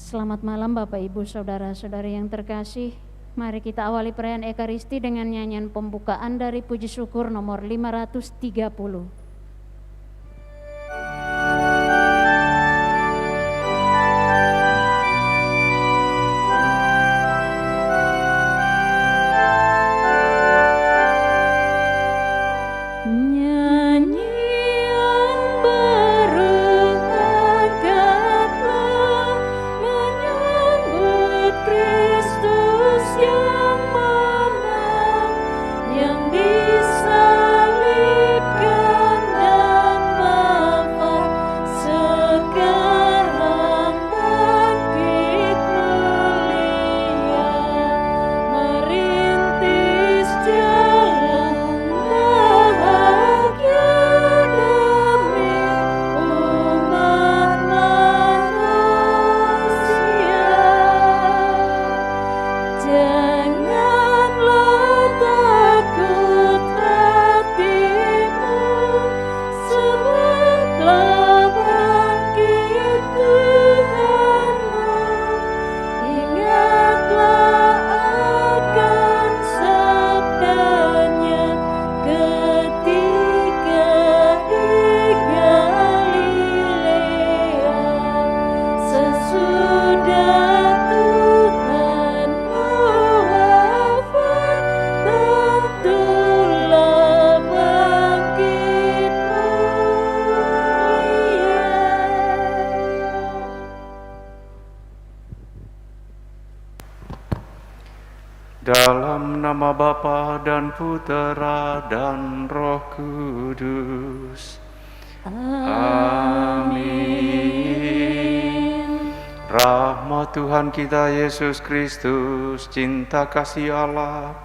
Selamat malam Bapak Ibu Saudara-saudari yang terkasih. Mari kita awali perayaan Ekaristi dengan nyanyian pembukaan dari puji syukur nomor 530. Dalam nama Bapa dan Putera dan Roh Kudus. Amin. Rahmat Tuhan kita Yesus Kristus, cinta kasih Allah,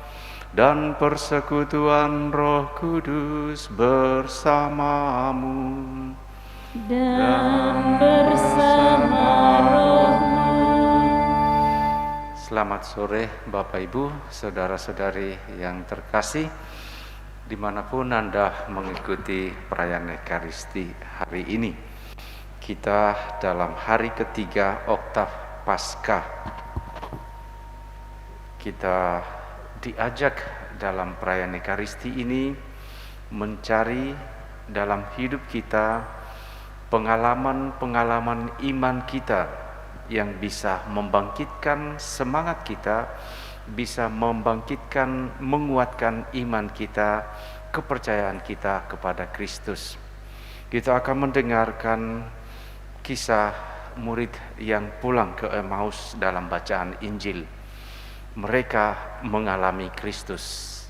dan persekutuan Roh Kudus bersamamu dan bersama rohmu. Selamat sore Bapak Ibu, Saudara-saudari yang terkasih, dimanapun Anda mengikuti perayaan Ekaristi hari ini. Kita dalam hari ketiga Oktav Paskah. Kita diajak dalam perayaan Ekaristi ini mencari dalam hidup kita pengalaman-pengalaman iman kita yang bisa membangkitkan semangat kita, bisa membangkitkan, menguatkan iman kita, kepercayaan kita kepada Kristus. Kita akan mendengarkan kisah murid yang pulang ke Emmaus dalam bacaan Injil. Mereka mengalami Kristus,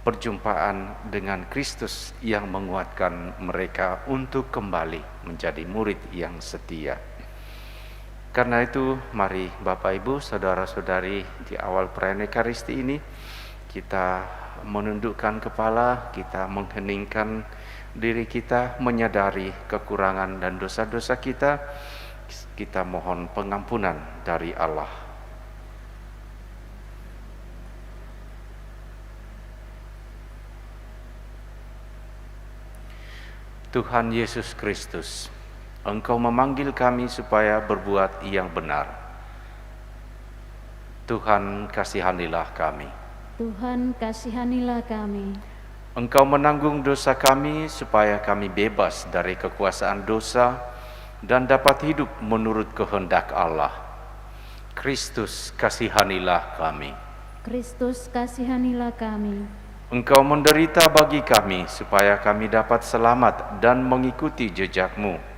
perjumpaan dengan Kristus yang menguatkan mereka untuk kembali menjadi murid yang setia. Karena itu, mari Bapak Ibu, Saudara-saudari, di awal perayaan Ekaristi ini kita menundukkan kepala, kita mengheningkan diri kita, menyadari kekurangan dan dosa-dosa kita. Kita mohon pengampunan dari Allah. Tuhan Yesus Kristus, Engkau memanggil kami supaya berbuat yang benar. Tuhan, kasihanilah kami. Tuhan, kasihanilah kami. Engkau menanggung dosa kami supaya kami bebas dari kekuasaan dosa dan dapat hidup menurut kehendak Allah. Kristus, kasihanilah kami. Kristus, kasihanilah kami. Engkau menderita bagi kami supaya kami dapat selamat dan mengikuti jejak-Mu.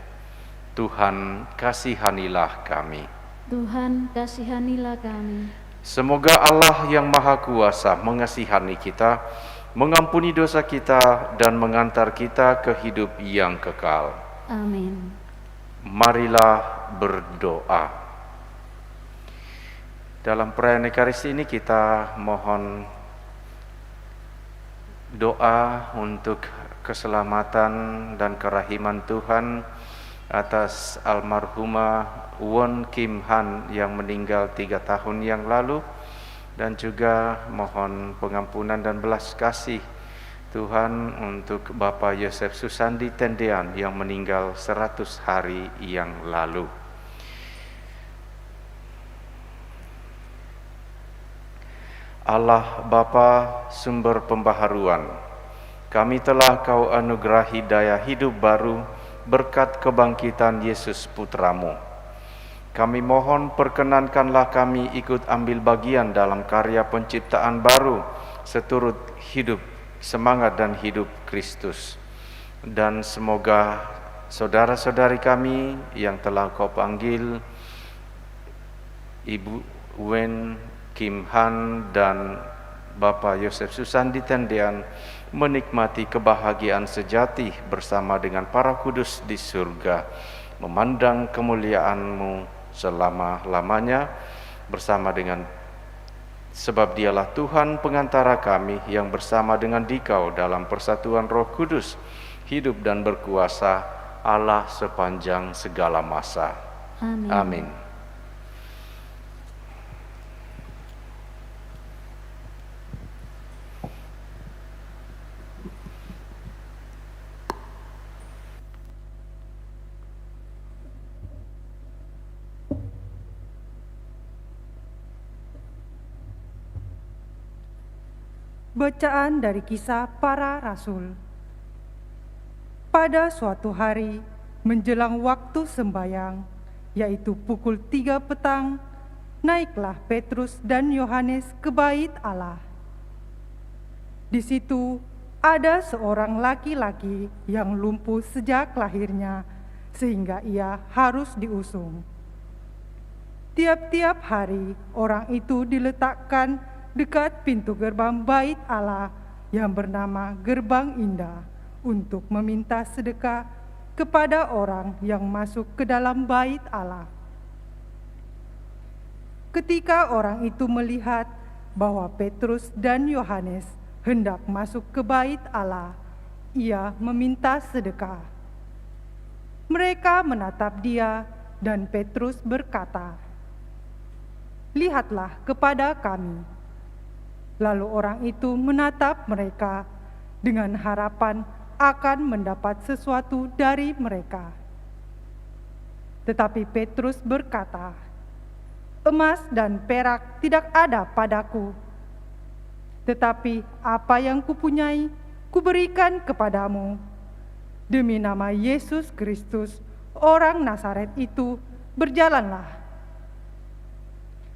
Tuhan, kasihanilah kami. Tuhan, kasihanilah kami. Semoga Allah yang Maha Kuasa mengasihani kita, mengampuni dosa kita, dan mengantar kita ke hidup yang kekal. Amin. Marilah berdoa. Dalam perayaan Ekaristi ini kita mohon doa untuk keselamatan dan kerahiman Tuhan atas almarhumah Won Kim Han yang meninggal 3 tahun yang lalu, dan juga mohon pengampunan dan belas kasih Tuhan untuk Bapak Yosef Susandi Tendean yang meninggal 100 hari yang lalu. Allah Bapa sumber pembaharuan, kami telah Kau anugerahi daya hidup baru berkat kebangkitan Yesus Putramu. Kami mohon perkenankanlah kami ikut ambil bagian dalam karya penciptaan baru seturut hidup, semangat dan hidup Kristus. Dan semoga saudara-saudari kami yang telah Kau panggil, Ibu Wen Kim Han dan Bapak Yosef Susandi Tendian, menikmati kebahagiaan sejati bersama dengan para kudus di surga, memandang kemuliaan-Mu selama-lamanya bersama dengan, sebab Dialah Tuhan pengantara kami yang bersama dengan Dikau dalam persatuan Roh Kudus, hidup dan berkuasa Allah sepanjang segala masa. Amin. Amin. Bacaan dari Kisah Para Rasul. Pada suatu hari, menjelang waktu sembayang, yaitu pukul 3 petang, naiklah Petrus dan Yohanes ke bait Allah. Di situ ada seorang laki-laki yang lumpuh sejak lahirnya, sehingga ia harus diusung. Tiap-tiap hari, orang itu diletakkan dekat pintu gerbang bait Allah yang bernama Gerbang Indah untuk meminta sedekah kepada orang yang masuk ke dalam bait Allah. Ketika orang itu melihat bahwa Petrus dan Yohanes hendak masuk ke bait Allah, ia meminta sedekah. Mereka menatap dia dan Petrus berkata, "Lihatlah kepada kami." Lalu orang itu menatap mereka dengan harapan akan mendapat sesuatu dari mereka. Tetapi Petrus berkata, "Emas dan perak tidak ada padaku, tetapi apa yang kupunyai kuberikan kepadamu. Demi nama Yesus Kristus, orang Nazaret itu, berjalanlah."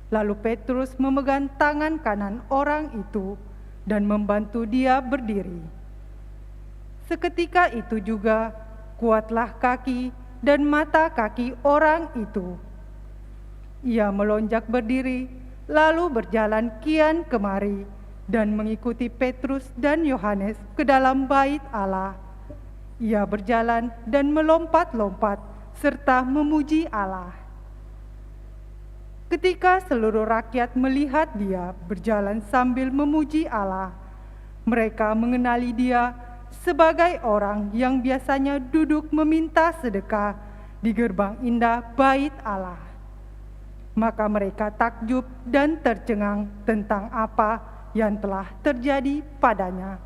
Lalu Petrus memegang tangan kanan orang itu dan membantu dia berdiri. Seketika itu juga kuatlah kaki dan mata kaki orang itu. Ia melonjak berdiri, lalu berjalan kian kemari dan mengikuti Petrus dan Yohanes ke dalam bait Allah. Ia berjalan dan melompat-lompat serta memuji Allah. Ketika seluruh rakyat melihat dia berjalan sambil memuji Allah, mereka mengenali dia sebagai orang yang biasanya duduk meminta sedekah di gerbang indah bait Allah. Maka mereka takjub dan tercengang tentang apa yang telah terjadi padanya.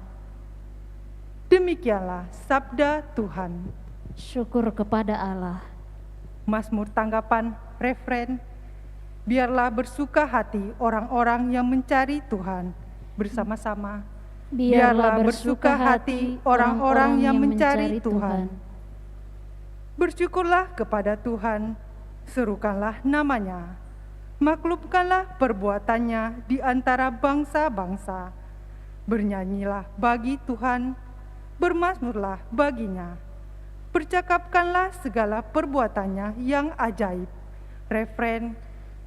Demikianlah sabda Tuhan. Syukur kepada Allah. Mazmur tanggapan referen, biarlah bersuka hati orang-orang yang mencari Tuhan bersama-sama. Biarlah bersuka hati orang-orang yang mencari Tuhan. Bersyukurlah kepada Tuhan, serukanlah namanya. Maklumkanlah perbuatannya di antara bangsa-bangsa. Bernyanyilah bagi Tuhan, bermazmurlah baginya. Percakapkanlah segala perbuatannya yang ajaib. Referen,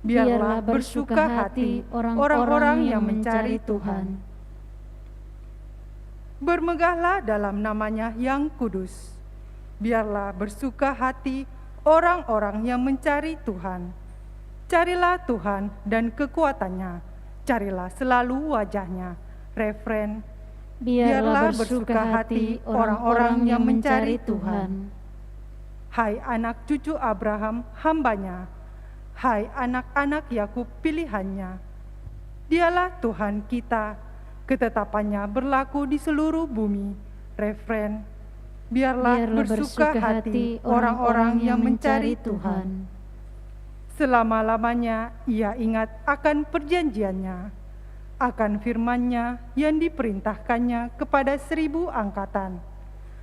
biarlah bersuka hati orang-orang yang mencari Tuhan. Bermegahlah dalam namanya yang kudus. Biarlah bersuka hati orang-orang yang mencari Tuhan. Carilah Tuhan dan kekuatannya, carilah selalu wajahnya. Referen, biarlah bersuka hati orang-orang yang mencari Tuhan. Hai anak cucu Abraham, hambanya, hai anak-anak Yakub pilihannya. Dialah Tuhan kita, ketetapannya berlaku di seluruh bumi. Referen, biarlah bersuka hati orang-orang yang mencari Tuhan. Selama-lamanya ia ingat akan perjanjiannya. akan firman-Nya yang diperintahkannya kepada 1000 angkatan,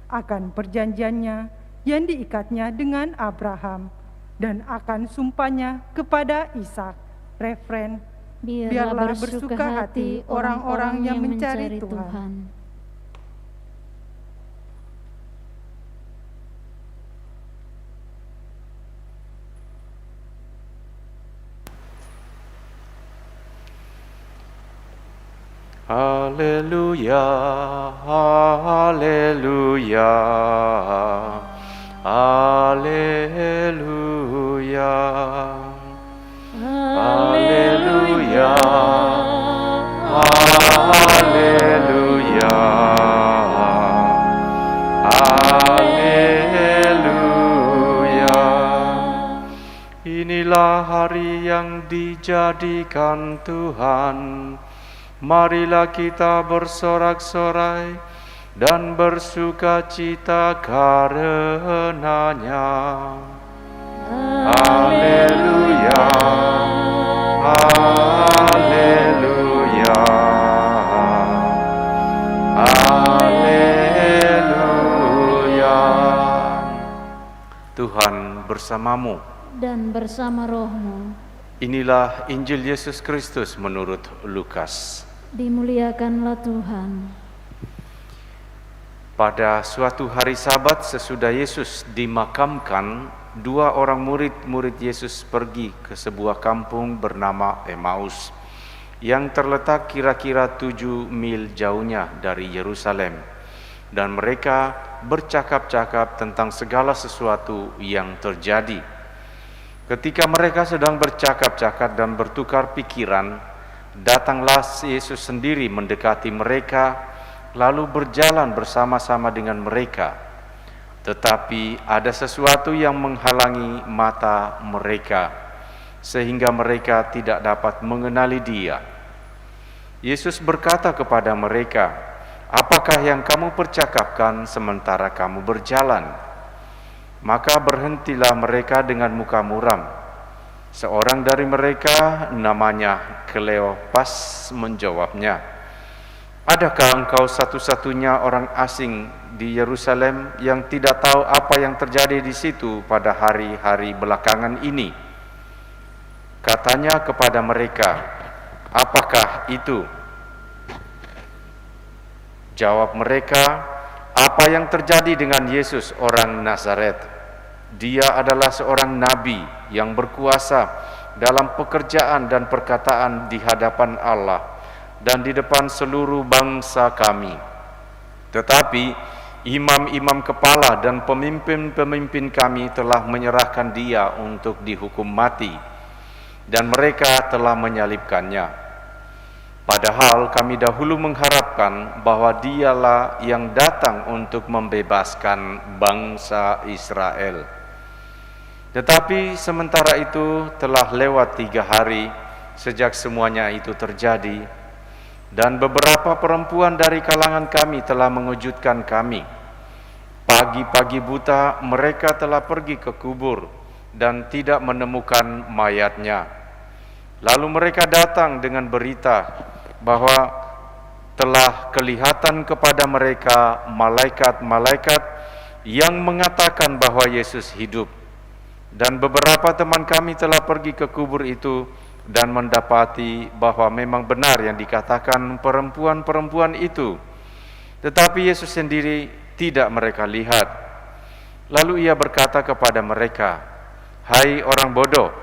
akan perjanjiannya yang diikatnya dengan Abraham, dan akan sumpahnya kepada Ishak. Refren, biarlah bersuka hati orang-orang yang mencari Tuhan. Haleluya, haleluya, haleluya, haleluya, haleluya, haleluya. Inilah hari yang dijadikan Tuhan. Marilah kita bersorak-sorai dan bersukacita karenanya. Haleluya, haleluya, haleluya. Tuhan bersamamu Dan bersama rohmu. Inilah Injil Yesus Kristus menurut Lukas. Dimuliakanlah Tuhan. Pada suatu hari Sabat sesudah Yesus dimakamkan, 2 orang murid Yesus pergi ke sebuah kampung bernama Emmaus yang terletak kira-kira 7 mil jauhnya dari Yerusalem, dan mereka bercakap-cakap tentang segala sesuatu yang terjadi. Ketika mereka sedang bercakap-cakap dan bertukar pikiran, datanglah Yesus sendiri mendekati mereka, lalu berjalan bersama-sama dengan mereka. Tetapi ada sesuatu yang menghalangi mata mereka, sehingga mereka tidak dapat mengenali Dia. Yesus berkata kepada mereka, "Apakah yang kamu percakapkan sementara kamu berjalan?" Maka berhentilah mereka dengan muka muram. Seorang dari mereka, namanya Kleopas, menjawabnya, "Adakah engkau satu-satunya orang asing di Yerusalem yang tidak tahu apa yang terjadi di situ pada hari-hari belakangan ini?" Katanya kepada mereka, "Apakah itu?" Jawab mereka, "Apa yang terjadi dengan Yesus orang Nazaret? Dia adalah seorang nabi yang berkuasa dalam pekerjaan dan perkataan di hadapan Allah dan di depan seluruh bangsa kami. Tetapi imam-imam kepala dan pemimpin-pemimpin kami telah menyerahkan Dia untuk dihukum mati, dan mereka telah menyalibkannya. Padahal kami dahulu mengharapkan bahwa Dialah yang datang untuk membebaskan bangsa Israel. Tetapi sementara itu telah lewat 3 hari sejak semuanya itu terjadi, dan beberapa perempuan dari kalangan kami telah mengejutkan kami. Pagi-pagi buta mereka telah pergi ke kubur dan tidak menemukan mayatnya. Lalu mereka datang dengan berita bahwa telah kelihatan kepada mereka malaikat-malaikat yang mengatakan bahwa Yesus hidup. Dan beberapa teman kami telah pergi ke kubur itu dan mendapati bahwa memang benar yang dikatakan perempuan-perempuan itu. Tetapi Yesus sendiri tidak mereka lihat. Lalu Ia berkata kepada mereka, "Hai orang bodoh,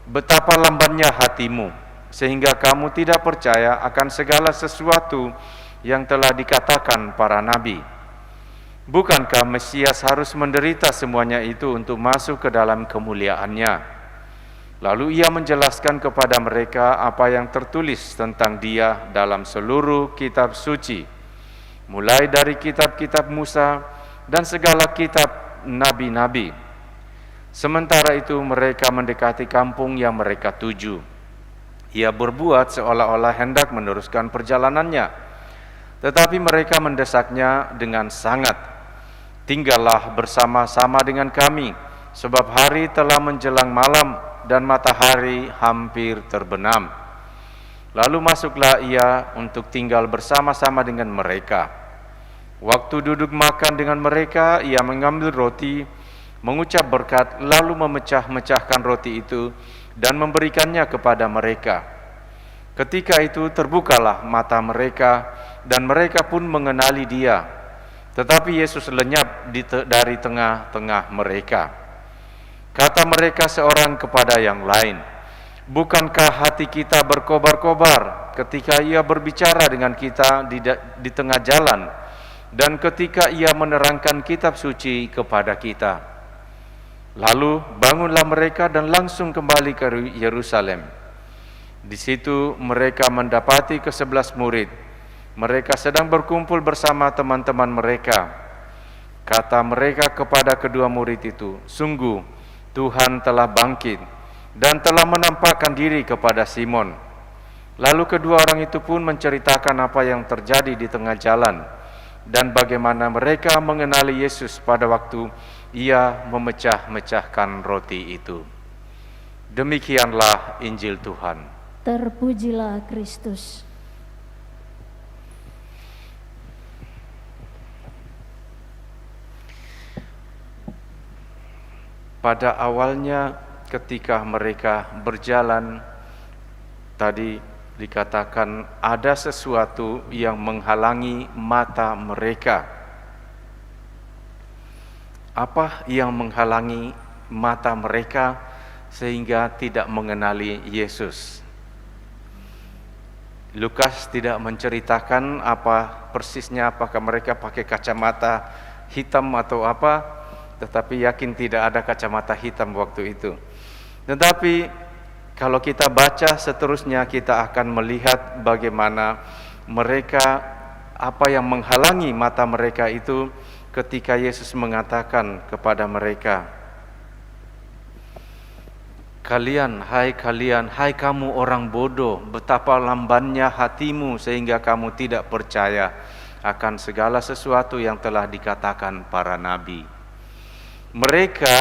betapa lambannya hatimu, sehingga kamu tidak percaya akan segala sesuatu yang telah dikatakan para nabi. Bukankah Mesias harus menderita semuanya itu untuk masuk ke dalam kemuliaannya?" Lalu Ia menjelaskan kepada mereka apa yang tertulis tentang Dia dalam seluruh kitab suci, mulai dari kitab-kitab Musa dan segala kitab nabi-nabi. Sementara itu mereka mendekati kampung yang mereka tuju. Ia berbuat seolah-olah hendak meneruskan perjalanannya, tetapi mereka mendesaknya dengan sangat. "Tinggallah bersama-sama dengan kami, sebab hari telah menjelang malam dan matahari hampir terbenam." Lalu masuklah ia untuk tinggal bersama-sama dengan mereka. Waktu duduk makan dengan mereka, ia mengambil roti, mengucap berkat, lalu memecah-mecahkan roti itu dan memberikannya kepada mereka. Ketika itu terbukalah mata mereka, dan mereka pun mengenali dia. Tetapi Yesus lenyap dari tengah-tengah mereka. Kata mereka seorang kepada yang lain, "Bukankah hati kita berkobar-kobar ketika ia berbicara dengan kita di tengah jalan, dan ketika ia menerangkan kitab suci kepada kita?" Lalu bangunlah mereka dan langsung kembali ke Yerusalem. Di situ mereka mendapati ke-11 murid. Mereka sedang berkumpul bersama teman-teman mereka. Kata mereka kepada kedua murid itu, "Sungguh, Tuhan telah bangkit dan telah menampakkan diri kepada Simon." Lalu kedua orang itu pun menceritakan apa yang terjadi di tengah jalan dan bagaimana mereka mengenali Yesus pada waktu ia memecah-mecahkan roti itu. Demikianlah Injil Tuhan. Terpujilah Kristus. Pada awalnya ketika mereka berjalan, tadi dikatakan ada sesuatu yang menghalangi mata mereka. Apa yang menghalangi mata mereka sehingga tidak mengenali Yesus? Lukas tidak menceritakan apa persisnya, apakah mereka pakai kacamata hitam atau apa, tetapi yakin tidak ada kacamata hitam waktu itu. Tetapi kalau kita baca seterusnya, kita akan melihat bagaimana mereka, apa yang menghalangi mata mereka itu ketika Yesus mengatakan kepada mereka, kalian, hai kamu orang bodoh, betapa lambannya hatimu sehingga kamu tidak percaya akan segala sesuatu yang telah dikatakan para nabi." Mereka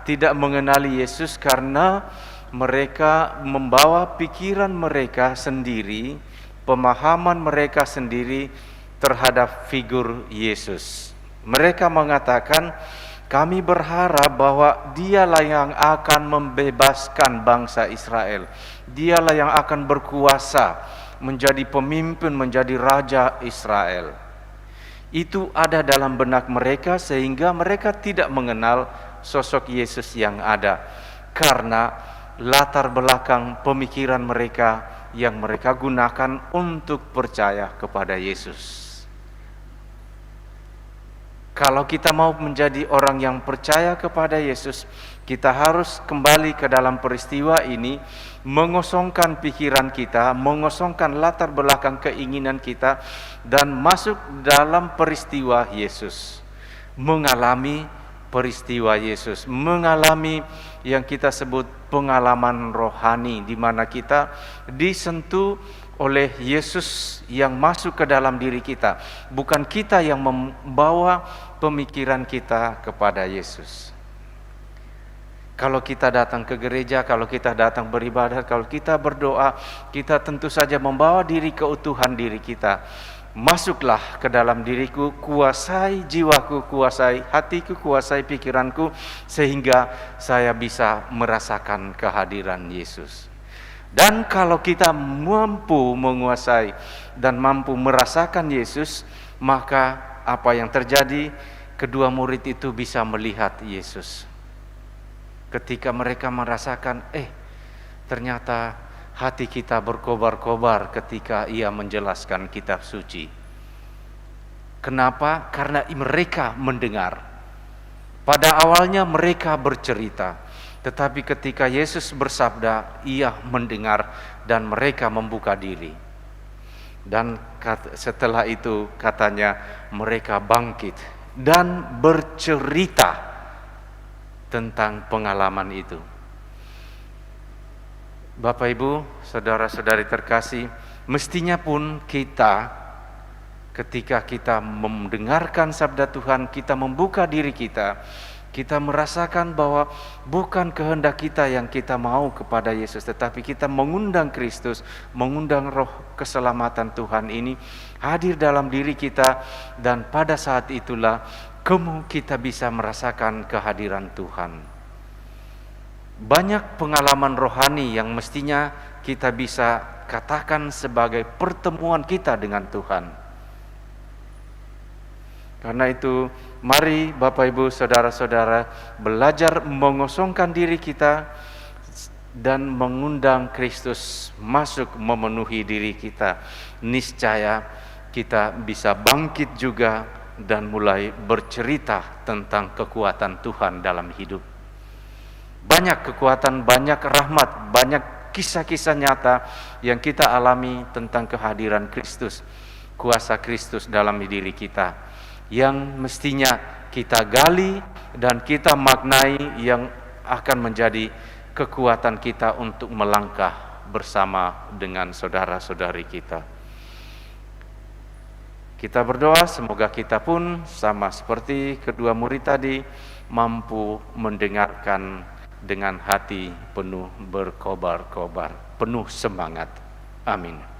tidak mengenali Yesus karena mereka membawa pikiran mereka sendiri, pemahaman mereka sendiri terhadap figur Yesus. Mereka mengatakan, "Kami berharap bahwa dialah yang akan membebaskan bangsa Israel. Dialah yang akan berkuasa, menjadi pemimpin, menjadi raja Israel." Itu ada dalam benak mereka sehingga mereka tidak mengenal sosok Yesus yang ada. Karena latar belakang pemikiran mereka yang mereka gunakan untuk percaya kepada Yesus. Kalau kita mau menjadi orang yang percaya kepada Yesus, kita harus kembali ke dalam peristiwa ini, mengosongkan pikiran kita, mengosongkan latar belakang keinginan kita, dan masuk dalam peristiwa Yesus. Mengalami peristiwa Yesus, mengalami yang kita sebut pengalaman rohani, di mana kita disentuh oleh Yesus yang masuk ke dalam diri kita, bukan kita yang membawa pemikiran kita kepada Yesus. Kalau kita datang ke gereja, kalau kita datang beribadah, kalau kita berdoa, kita tentu saja membawa keutuhan diri kita. Masuklah ke dalam diriku, kuasai jiwaku, kuasai hatiku, kuasai pikiranku, sehingga saya bisa merasakan kehadiran Yesus. Dan kalau kita mampu menguasai dan mampu merasakan Yesus, maka apa yang terjadi? Kedua murid itu bisa melihat Yesus. Ketika mereka merasakan, ternyata hati kita berkobar-kobar ketika ia menjelaskan kitab suci. Kenapa? Karena mereka mendengar. Pada awalnya mereka bercerita, tetapi ketika Yesus bersabda, ia mendengar dan mereka membuka diri. Dan setelah itu katanya mereka bangkit dan bercerita tentang pengalaman itu. Bapak Ibu, saudara-saudari terkasih, mestinya pun kita ketika kita mendengarkan sabda Tuhan, kita membuka diri kita, Kita merasakan bahwa bukan kehendak kita yang kita mau kepada Yesus, tetapi kita mengundang Kristus, mengundang roh keselamatan Tuhan ini hadir dalam diri kita, dan pada saat itulah kita bisa merasakan kehadiran Tuhan. Banyak pengalaman rohani yang mestinya kita bisa katakan sebagai pertemuan kita dengan Tuhan. Karena itu, mari Bapak Ibu Saudara-saudara belajar mengosongkan diri kita dan mengundang Kristus masuk memenuhi diri kita. Niscaya kita bisa bangkit juga dan mulai bercerita tentang kekuatan Tuhan dalam hidup. Banyak kekuatan, banyak rahmat, banyak kisah-kisah nyata yang kita alami tentang kehadiran Kristus, kuasa Kristus dalam diri kita, yang mestinya kita gali dan kita maknai, yang akan menjadi kekuatan kita untuk melangkah bersama dengan saudara-saudari kita. Kita berdoa semoga kita pun sama seperti kedua murid tadi mampu mendengarkan dengan hati penuh berkobar-kobar, penuh semangat. Amin.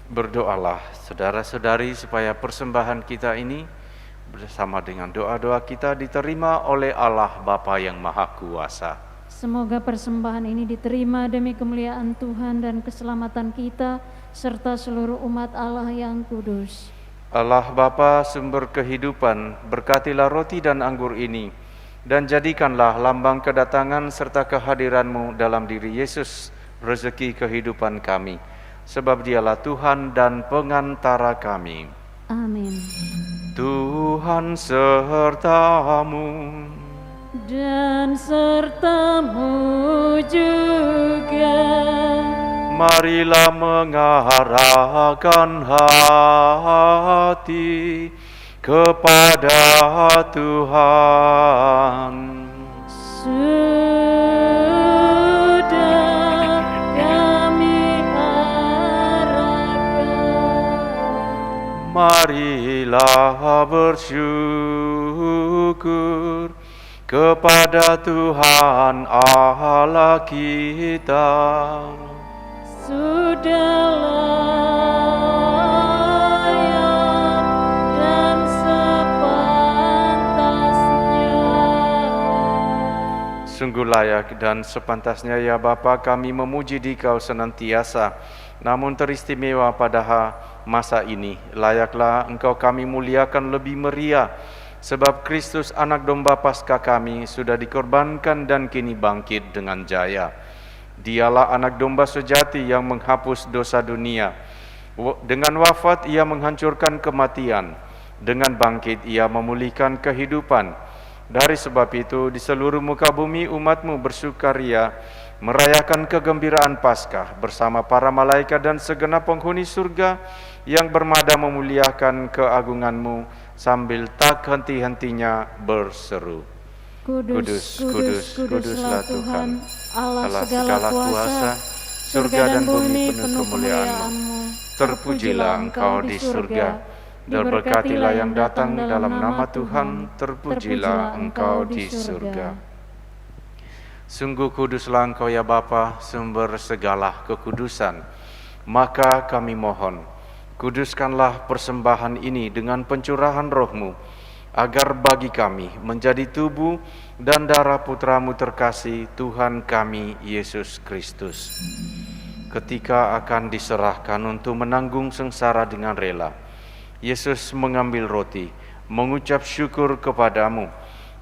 Berdoalah saudara-saudari supaya persembahan kita ini bersama dengan doa-doa kita diterima oleh Allah Bapa yang Maha Kuasa. Semoga persembahan ini diterima demi kemuliaan Tuhan dan keselamatan kita serta seluruh umat Allah yang kudus. Allah Bapa sumber kehidupan, berkatilah roti dan anggur ini, dan jadikanlah lambang kedatangan serta kehadiran-Mu dalam diri Yesus rezeki kehidupan kami. Sebab dialah Tuhan dan pengantara kami. Amin. Tuhan sertamu dan sertamu juga. Marilah mengarahkan hati kepada Tuhan. Marilah bersyukur kepada Tuhan Allah kita. Sudahlah layak dan sepantasnya. Sungguh layak dan sepantasnya ya Bapa kami memuji Dikau senantiasa. Namun teristimewa pada masa ini layaklah Engkau kami muliakan lebih meriah, sebab Kristus anak domba Paskah kami sudah dikorbankan dan kini bangkit dengan jaya. Dialah anak domba sejati yang menghapus dosa dunia. Dengan wafat ia menghancurkan kematian, dengan bangkit ia memulihkan kehidupan. Dari sebab itu di seluruh muka bumi umat-Mu bersukaria, merayakan kegembiraan Paskah bersama para malaikat dan segenap penghuni surga yang bermada memuliakan keagungan-Mu sambil tak henti-hentinya berseru, Kudus, kudus, kuduslah Tuhan, Allah segala kuasa, surga dan bumi penuh kemuliaan-Mu. Terpujilah Engkau di surga, diberkatilah yang datang dalam nama Tuhan, terpujilah Engkau di surga. Sungguh kuduslah Engkau ya Bapa, sumber segala kekudusan. Maka kami mohon, kuduskanlah persembahan ini dengan pencurahan Roh-Mu, agar bagi kami menjadi tubuh dan darah Putra-Mu terkasih, Tuhan kami Yesus Kristus. Ketika akan diserahkan untuk menanggung sengsara dengan rela, Yesus mengambil roti, mengucap syukur kepadamu,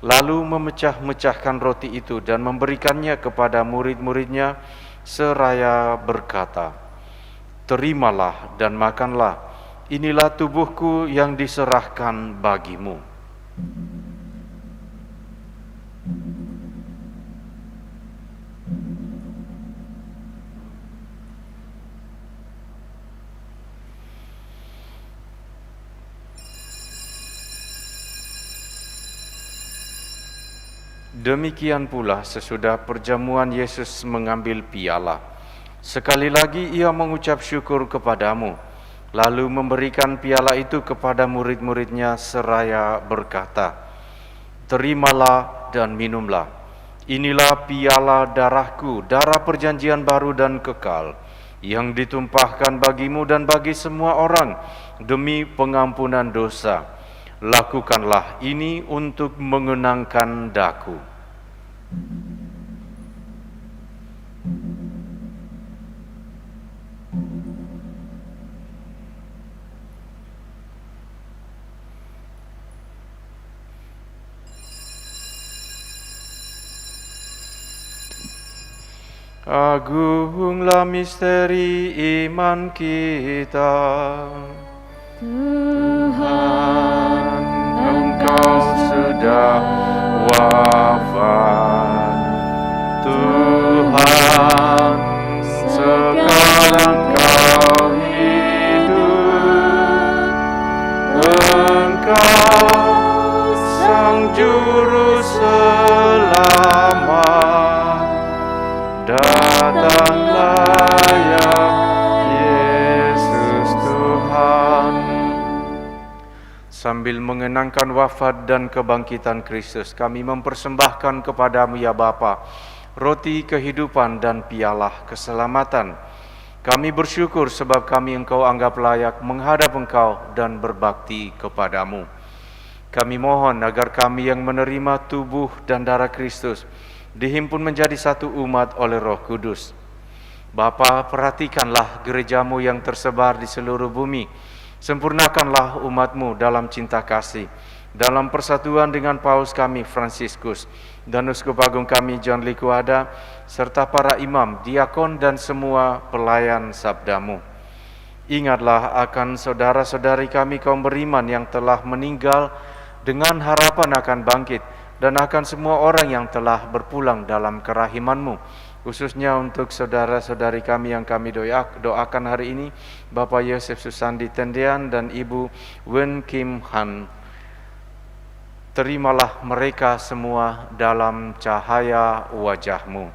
lalu memecah-mecahkan roti itu dan memberikannya kepada murid-muridnya seraya berkata, "Terimalah dan makanlah, inilah tubuhku yang diserahkan bagimu." Demikian pula sesudah perjamuan Yesus mengambil piala. Sekali lagi ia mengucap syukur kepadamu, lalu memberikan piala itu kepada murid-muridnya seraya berkata, "Terimalah dan minumlah. Inilah piala darahku, darah perjanjian baru dan kekal, yang ditumpahkan bagimu dan bagi semua orang demi pengampunan dosa. Lakukanlah ini untuk mengenangkan daku." Agunglah misteri iman kita. Tuhan, Engkau sudah wafat. Tuhan, sekarang Kau hidup. Engkau Sang Juru Selamat. Datanglah ya Yesus Tuhan. Sambil mengenangkan wafat dan kebangkitan Kristus, kami mempersembahkan kepadamu ya Bapa, roti kehidupan dan piala keselamatan. Kami bersyukur sebab kami Engkau anggap layak menghadap Engkau dan berbakti kepadamu. Kami mohon agar kami yang menerima tubuh dan darah Kristus dihimpun menjadi satu umat oleh Roh Kudus. Bapa, perhatikanlah gerejamu yang tersebar di seluruh bumi. Sempurnakanlah umatmu dalam cinta kasih, dalam persatuan dengan Paus kami Fransiskus dan Uskup Agung kami John Likuada, serta para imam, diakon dan semua pelayan sabdamu. Ingatlah akan saudara-saudari kami kaum beriman yang telah meninggal dengan harapan akan bangkit, dan akan semua orang yang telah berpulang dalam kerahiman-Mu, khususnya untuk saudara-saudari kami yang kami doakan hari ini, Bapak Yosef Susandi Tendean dan Ibu Wen Kim Han. Terimalah mereka semua dalam cahaya wajah-Mu.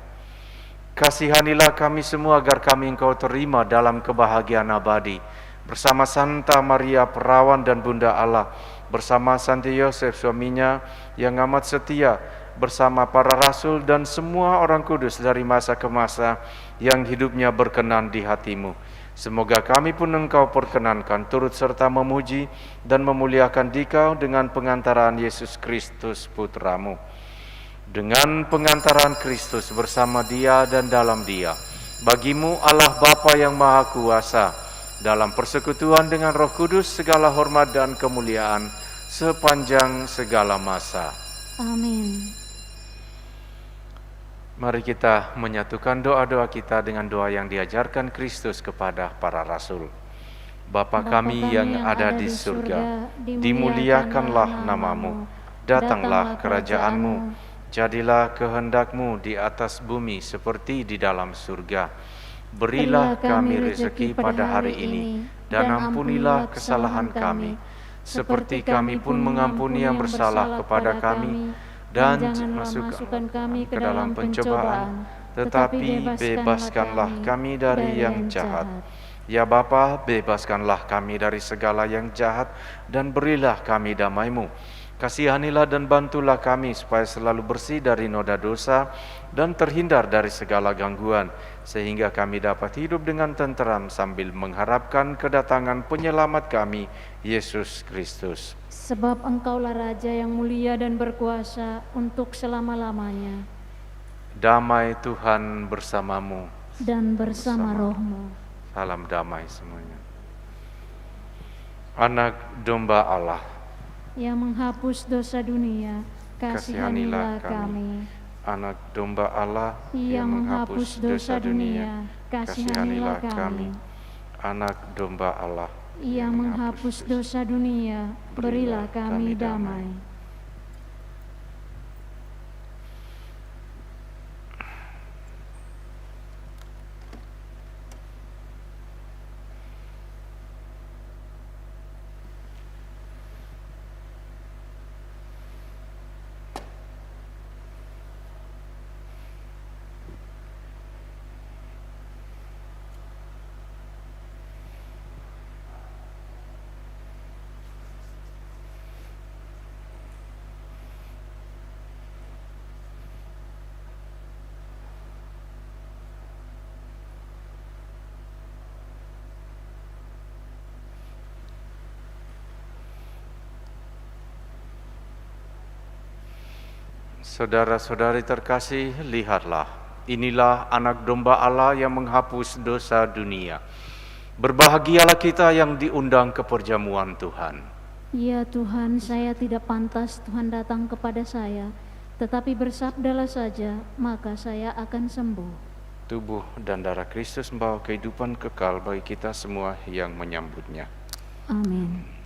Kasihanilah kami semua agar kami Engkau terima dalam kebahagiaan abadi, bersama Santa Maria Perawan dan Bunda Allah, bersama Santi Yosef suaminya yang amat setia, bersama para rasul dan semua orang kudus dari masa ke masa yang hidupnya berkenan di hati-Mu. Semoga kami pun Engkau perkenankan turut serta memuji dan memuliakan Dikau dengan pengantaran Yesus Kristus Putra-Mu. Dengan pengantaran Kristus bersama Dia dan dalam Dia, bagimu Allah Bapa yang Maha Kuasa, dalam persekutuan dengan Roh Kudus segala hormat dan kemuliaan sepanjang segala masa. Amin. Mari kita menyatukan doa-doa kita dengan doa yang diajarkan Kristus kepada para rasul. Bapa kami yang ada di surga, dimuliakanlah namamu, datanglah kerajaanmu, jadilah kehendak-Mu di atas bumi seperti di dalam surga. Berilah kami rezeki pada hari ini, dan ampunilah kesalahan kami, seperti kami pun mengampuni yang bersalah kepada kami. Dan janganlah masukkan kami ke dalam pencobaan, tetapi bebaskanlah kami dari yang jahat. Ya Bapa, bebaskanlah kami dari segala yang jahat, dan berilah kami damai-Mu. Kasihanilah dan bantulah kami supaya selalu bersih dari noda dosa dan terhindar dari segala gangguan, sehingga kami dapat hidup dengan tenteram sambil mengharapkan kedatangan penyelamat kami, Yesus Kristus. Sebab Engkaulah Raja yang mulia dan berkuasa untuk selama-lamanya. Damai Tuhan bersamamu. Dan bersama rohmu. Salam damai semuanya. Anak domba Allah, yang menghapus dosa dunia, kasihanilah kami. Anak domba Allah, yang menghapus dosa dunia, kasihanilah kami. Anak domba Allah, yang menghapus dosa dunia, berilah kami damai. Saudara-saudari terkasih, lihatlah, inilah anak domba Allah yang menghapus dosa dunia. Berbahagialah kita yang diundang ke perjamuan Tuhan. Ya Tuhan, saya tidak pantas Tuhan datang kepada saya, tetapi bersabdalah saja, maka saya akan sembuh. Tubuh dan darah Kristus membawa kehidupan kekal bagi kita semua yang menyambutnya. Amin.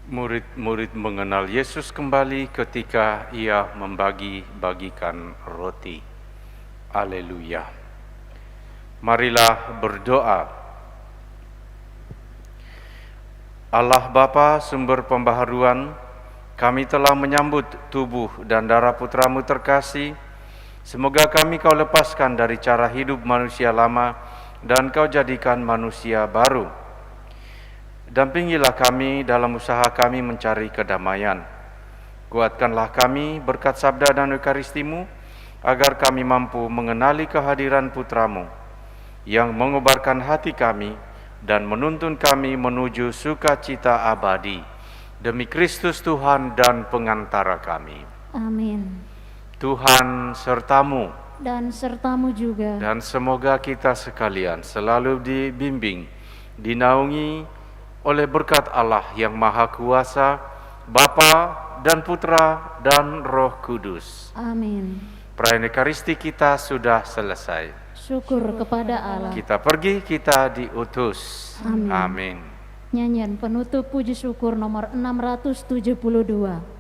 Murid-murid mengenal Yesus kembali ketika ia membagi-bagikan roti. Haleluya. Marilah berdoa. Allah Bapa, sumber pembaharuan, kami telah menyambut tubuh dan darah putra-Mu terkasih. Semoga kami Kau lepaskan dari cara hidup manusia lama dan Kau jadikan manusia baru. Dampingilah kami dalam usaha kami mencari kedamaian. Kuatkanlah kami berkat sabda dan Ekaristimu, agar kami mampu mengenali kehadiran Putra-Mu, yang mengobarkan hati kami dan menuntun kami menuju sukacita abadi. Demi Kristus Tuhan dan pengantara kami. Amin. Tuhan sertamu. Dan sertamu juga. Dan semoga kita sekalian selalu dibimbing, dinaungi oleh berkat Allah yang Maha Kuasa, Bapa dan Putra dan Roh Kudus. Amin. Perayaan Ekaristi kita sudah selesai. Syukur kepada Allah. Kita pergi, kita diutus. Amin. Amin. Nyanyian penutup puji syukur nomor 672.